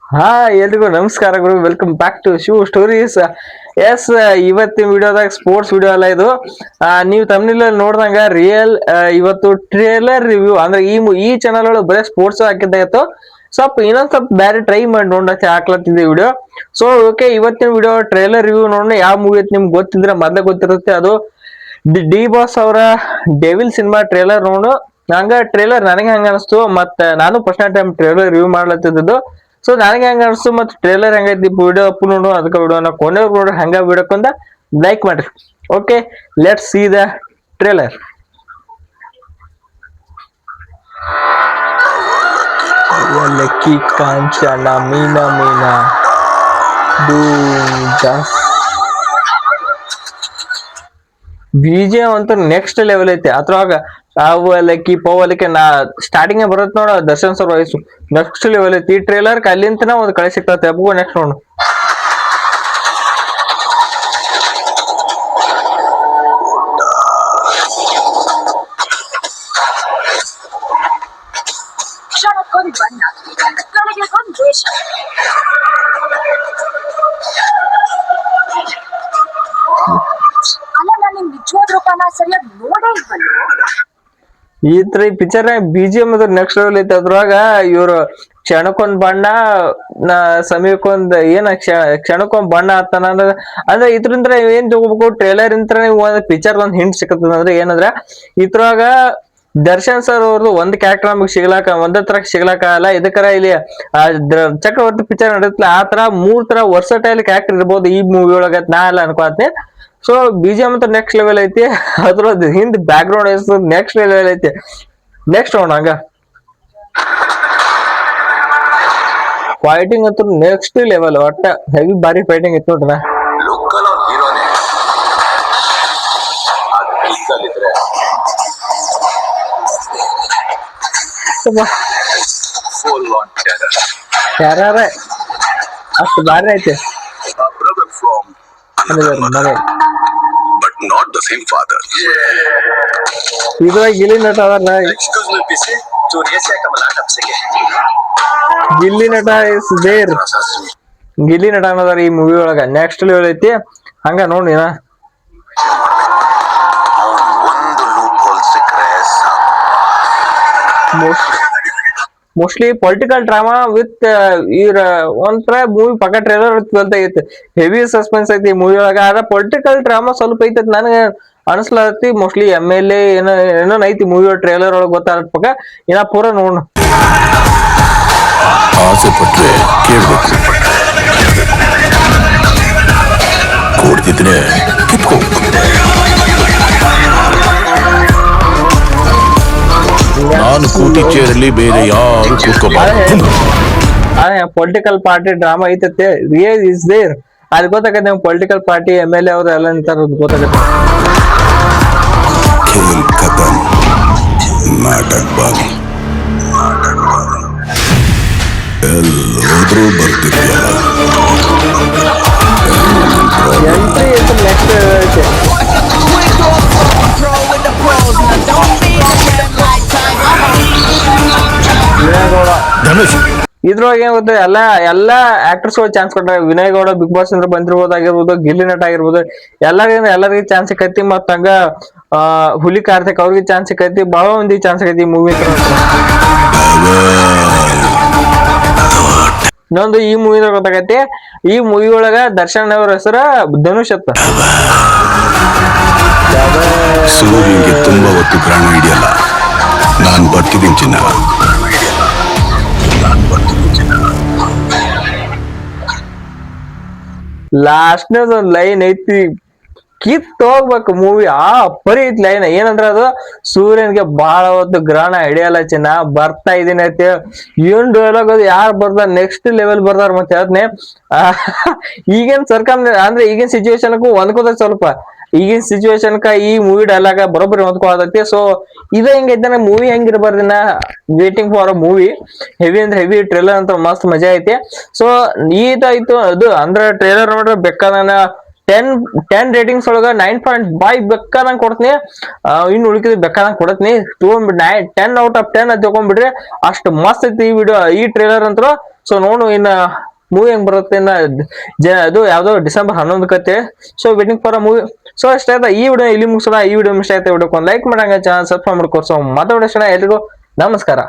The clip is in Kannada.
ಹಾ ಎಲ್ರಿಗೂ ನಮಸ್ಕಾರಗಳು. Welcome back to Shiv stories. Yes, ಇವತ್ತಿನ ವಿಡಿಯೋದಾಗ ಸ್ಪೋರ್ಟ್ಸ್ ವಿಡಿಯೋ ಅಲ್ಲ ಇದು. ನೀವು ತಮ್ಮನಲ್ಲಿ ನೋಡ್ದಂಗ ರಿಯಲ್ ಇವತ್ತು ಟ್ರೇಲರ್ ರಿವ್ಯೂ ಅಂದ್ರೆ ಈ ಚಾನಲ್ ಒಳಗೆ ಬರೀ ಸ್ಪೋರ್ಟ್ಸ್ ಹಾಕಿದ್ದಾಯ್ತು. ಇನ್ನೊಂದ್ ಸ್ವಲ್ಪ ಬೇರೆ ಟ್ರೈ ಮಾಡಿ ನೋಡಕ್ಕೆ ಹಾಕ್ಲತ್ತಿದ್ದೆ ವಿಡಿಯೋ. ಸೊ ಓಕೆ, ಇವತ್ತಿನ ವಿಡಿಯೋ ಟ್ರೇಲರ್ ರಿವ್ಯೂ ನೋಡೋಣ. ಯಾವ ಮೂವಿ ಅಂತ ನಿಮ್ಗೆ ಗೊತ್ತಿದ್ರೆ ಮೊದ್ಲೇ ಗೊತ್ತಿರುತ್ತೆ. ಅದು ಡಿ ಬಾಸ್ ಅವರ ಡೆವಿಲ್ ಸಿನಿಮಾ ಟ್ರೇಲರ್ ನೋಡು. ಹಂಗ ಟ್ರೇಲರ್ ನನಗೆ ಹಂಗ ಅನಿಸ್ತು. ಮತ್ತೆ ನಾನು ಫಸ್ಟ್ ಟೈಮ್ ಟ್ರೇಲರ್ ರಿವ್ಯೂ ಮಾಡ್ಲತ್ತಿದ್ದು. ಸೊ ನನಗೆ ಹೆಂಗ ಅನಿಸ್ತು ಮತ್ತೆ ಟ್ರೇಲರ್ ಹೆಂಗೈತಿ ವಿಡಿಯೋ ಅಪ್ ನೋಡು. ಅದಕ್ಕೆ ವಿಡಿಯೋನ ಕೊನೆಯವ್ರು ನೋಡ್ರಿ, ಹಂಗ ವಿಡಿಯೋಕೊಂದ ಲೈಕ್ ಮಾಡ್ರಿ. Okay, let's see the trailer. Lucky Kanchana Meena Meena BGM ಅಂತೂ ನೆಕ್ಸ್ಟ್ ಲೆವೆಲ್ ಐತಿ. ಅದ್ರೊಳಗ ಲಕ್ಕಿ ಪವಲಕ್ಕೆ ಸ್ಟಾರ್ಟಿಂಗ್ ಬರುತ್ತೆ ನೋಡ, ದರ್ಶನ್ ಸರ್ ವಯಸ್ಸು ನೆಕ್ಸ್ಟ್ ಲೆವೆಲ್ ಐತಿ. ಈ ಟ್ರೇಲರ್ ಅಲ್ಲಿಂತನ ಒಂದು ಕಳೆ ಸಿಗ್ತದೆ. ಅಬ್ಬು ನೆಕ್ಸ್ಟ್ ನೋಡು. ಕ್ಷಣಕ್ಕೊಂದು ಬಣ್ಣ, ಕ್ಷಣಕ್ಕೊಂದು ದ್ವೇಷ. ಅಲ್ಲ, ನಾನು ನಿಮ್ ನಿಜವಾದ ರೂಪನ ಸರಿಯಾಗಿ ನೋಡೇ ಇಲ್ವಲ್ಲ. ಈ ತರ ಈ ಪಿಕ್ಚರ್ BGM ಅದ್ರ ನೆಕ್ಸ್ಟ್ ಲೆವೆಲ್ ಐತಿ. ಅದ್ರೊಳಗ ಇವ್ರು ಕ್ಷಣಕ್ಕೊಂದ್ ಬಣ್ಣ, ಸಮಯಕ್ಕೊಂದ್ ಕ್ಷಣಕ್ಕೊಂದ್ ಬಣ್ಣ ಆತನ ಅಂದ್ರೆ ಇದ್ರಿಂದ ಏನ್ ತಗೋಬೇಕು, ಟ್ರೇಲರ್ ಇಂತ್ರ ನೀವು ಒಂದ್ ಪಿಕ್ಚರ್ ಒಂದ್ ಹಿಂಟ್ ಸಿಕ್ಕತ್ತದ. ಅಂದ್ರೆ ಏನಂದ್ರ ಇದ್ರೊಳಗ ದರ್ಶನ್ ಸರ್ ಅವ್ರದ್ದು ಒಂದ್ ಕ್ಯಾರೆಕ್ಟರ್ ನಮಗೆ ಒಂದೇ ತರ ಸಿಗ್ಲಾಕಲ್ಲ. ಇದಕ್ಕರ ಇಲ್ಲಿ ಚಕ್ರವರ್ತಿ ಪಿಕ್ಚರ್ ನಡೆಯುತ್ತಲ್ಲ, ಆ ತರ 3 ತರ ವರ್ಸಟೈಲ್ ಕ್ಯಾರೆಕ್ಟರ್ ಇರ್ಬೋದು ಈ ಮೂವಿ ಒಳಗ ನಾ ಎಲ್ಲ ಅನ್ಕೋತೀನಿ. ಸೊ BGM ಅಂತ ನೆಕ್ಸ್ಟ್ ಲೆವೆಲ್ ಐತಿ. ಅದ್ರದ್ದು Hind back ground next level ಐತಿ. ನೆಕ್ಸ್ಟ್ ನೋಡ. ಹಂಗ ಫೈಟಿಂಗ್ ಅಂತೂ ನೆಕ್ಸ್ಟ್ ಲೆವೆಲ್, ಒಟ್ಟ ಹೆವಿ ಬಾರಿ ಫೈಟಿಂಗ್ ಇತ್ತು ನೋಡ್ರಿ. ಯಾರ ಅಷ್ಟು ಬಾರಿ ಐತಿ. ಇದ್ರಾಗ ಗಿಲ್ಲಿ ನಟ ಅದಾರ. ಗಿಲ್ಲಿ ನಟ ಇಸ್ ದೇರ್. ಗಿಲ್ಲಿ ನಟ ಅನ್ನೋದಾರ ಈ ಮೂವಿ ಒಳಗ ನೆಕ್ಸ್ಟ್ ಲೆವೆಲ್ ಐತಿ. ಹಂಗ ನೋಡಿ. ಮೋಸ್ಟ್ಲಿ ಪೊಲಿಟಿಕಲ್ ಡ್ರಾಮಾ ವಿತ್ ಇವ್ರ ಒಂಥರ ಮೂವಿ ಪಕ್ಕ ಟ್ರೇಲರ್ ಐತಿ. ಹೆವಿ ಸಸ್ಪೆನ್ಸ್ ಐತಿ ಮೂವಿ ಒಳಗ. ಆದ್ರೆ ಪೊಲಿಟಿಕಲ್ ಡ್ರಾಮಾ ಸ್ವಲ್ಪ ಐತಿ ನನಗೆ ಅನಿಸ್ಲತಿ. ಮೋಸ್ಟ್ಲಿ MLA ಏನೋ ಐತಿ ಮೂವಿ ಟ್ರೇಲರ್ ಒಳಗೆ ಗೊತ್ತಾಗತ್ ಪಕ್ಕ. ಇನ್ನ ಪೂರ ನೋಡು. ಆಸೆ ಪಟ್ರೆ ಕೇಳ್ಬೇಕು, ಕೊಡ್ತಿದ್ರೆ ಕಿತ್ಕೋ. ನಾನು ಕೂತಿ ಚೇರಲ್ಲಿ ಬೇರೆ ಯಾರು ಕೂತ್ಕೋಬಾರ್ದು. ಪೊಲಿಟಿಕಲ್ ಪಾರ್ಟಿ ಡ್ರಾಮಾ ಐತತ್ತೆ. Real is there. ಅಲ್ಲಿ ಗೊತ್ತಾಗತ್ತೆ ನೀವು ಪೊಲಿಟಿಕಲ್ ಪಾರ್ಟಿ MLA ಅವ್ರು ಎಲ್ಲ ನಿಂತಾರ ಗೊತ್ತಾಗತ್ತೆ. ಖೇಲ್ ಖತಮ್, ನಾಟಕ್ ಬಂದ್. ಎಲ್ಲೋದ್ರೂ ಬರ್ತಿದ್ಯಲ್ಲ. ಎಂಟ್ರಿ ಐತೆ ನೆಕ್ಸ್ಟ್ ಐತೆ. ಇದ್ರೊಳಗೆ ಏನ್ ಗೊತ್ತ, ಎಲ್ಲಾ ಆಕ್ಟರ್ಸ್ ಚಾನ್ಸ್ ಕೊಟ್ಟಾರ. ವಿನಯ್ ಗೌಡ ಬಿಗ್ ಬಾಸ್ ಅಂದ್ರೆ ಬಂದಿರ್ಬೋದಾಗಿರ್ಬೋದು, ಗಿಲ್ಲಿ ನಟ ಆಗಿರ್ಬೋದು, ಎಲ್ಲರಿಗೂ ಚಾನ್ಸ್ ಸಿಕ್ಕೈತಿ. ಮತ್ತ ಹಂಗ ಹುಲಿ ಕಾರ್ತಿಕ್ ಅವ್ರಿಗೆ ಚಾನ್ಸ್ ಸಿಕ್ಕೈತಿ. ಬಹಳ ಮಂದಿ ಚಾನ್ಸ್ ಸಿಕ್ಕೈತಿ ಈ ಮೂವಿ. ಇನ್ನೊಂದು ಈ ಮೂವಿ ಗೊತ್ತಾಗೈತಿ. ಈ ಮೂವಿ ಒಳಗ ದರ್ಶನ್ ಅವ್ರ ಹೆಸರ ಧನುಷ್ ಅತ್ತ. ಸೂರ್ಯನಿಗೆ ತುಂಬಾ ಹೊತ್ತು ಪ್ರಾಣ ಹಿಡಿಯಲ್ಲ. ನಾನ್ ಬರ್ತಿದ್ದೀನಿ ಚಿನ್ನ. ಲಾಸ್ಟ್ನೇದ ಒಂದ್ ಲೈನ್ ಐತಿ, ಕಿತ್ ಹೋಗ್ಬೇಕು ಮೂವಿ. ಪರಿ ಐತಿ ಲೈನ್. ಏನಂದ್ರ ಅದು ಸೂರ್ಯನ್ಗೆ ಬಹಳ ಹೊತ್ತು ಗ್ರಹಣ ಹಿಡಿಯಲ್ಲ ಚಿನ್ನ, ಬರ್ತಾ ಇದೀನಿ ಐತಿ. ಏನ್ ಡೈಲಾಗ್ ಅದು, ಯಾರು ಬರ್ದಾರ ನೆಕ್ಸ್ಟ್ ಲೆವೆಲ್ ಬರ್ದಾರ. ಮತ್ತೆ ಹೇಳ್ತೀನಿ, ಈಗೇನ್ ಅಂದ್ರೆ ಈಗಿನ ಸಿಚುವೇಶನ್ಗೂ ಹೊಂದ್ಕೋದ ಸ್ವಲ್ಪ. ಈಗಿನ ಸಿಚುವೇಶನ್ಕ ಈ ಮೂವಿ ಡೈಲಾಗ ಬರೋಬ್ಬರಿ ಹೊಂದ್ಕೋತೈತಿ. ಸೊ ಇದು ಹೆಂಗೈತೆ ಮೂವಿ ಹೆಂಗಿರ್ಬಾರ್ದಿನ waiting for a movie. Heavy ಅಂದ್ರೆ ಹೆವಿ. ಟ್ರೇಲರ್ ಅಂತ ಮಸ್ತ್ ಮಜಾ ಐತಿ. ಸೊ ಇದಾಯ್ತು ಅದು. ಅಂದ್ರೆ ಟ್ರೇಲರ್ ನೋಡ್ರೆ ಬೇಕಾದ 10 ರೇಟಿಂಗ್ಸ್ ಒಳಗ 9.5 ಬೇಕಾದಂಗ್ ಕೊಡ್ತೀನಿ. ಇನ್ನು ಉಳಿಕಿದ್ ಬೇಕಾದಂಗ್ ಕೊಡತ್ನಿ. 10 ಔಟ್ ಆಫ್ 10 ತಗೊಂಡ್ಬಿಡ್ರಿ. ಅಷ್ಟು ಮಸ್ತ್ ಐತಿ ಈ ವಿಡಿಯೋ, ಈ ಟ್ರೇಲರ್ ಅಂತ. ಸೊ ನೋಡು ಇನ್ನ ಮೂವಿ ಹೆಂಗ್ ಬರುತ್ತೆ ಇನ್ನ ಅದು ಯಾವ್ದೋ ಡಿಸೆಂಬರ್ 11 ಕತೆ. So waiting for a movie. So ಅಷ್ಟೇ ಆಯ್ತಾ ಈ ವಿಡಿಯೋ ಇಲ್ಲಿ ಮುಗಿಸೋಣ. ಈ ವಿಡಿಯೋ ಇಷ್ಟ ಆಯ್ತಾ ವಿಡಿಯೋಕ್ಕೆ ಒಂದು ಲೈಕ್ ಮಾಡಂಗ ಚಾನಲ್ ಸಬ್ಸ್ಕ್ರೈಬ್ ಮಾಡ್ಕೊಡ್ಸೋ ಮಾತಾಡೋಣ. ಎಲ್ರಿಗೂ ನಮಸ್ಕಾರ.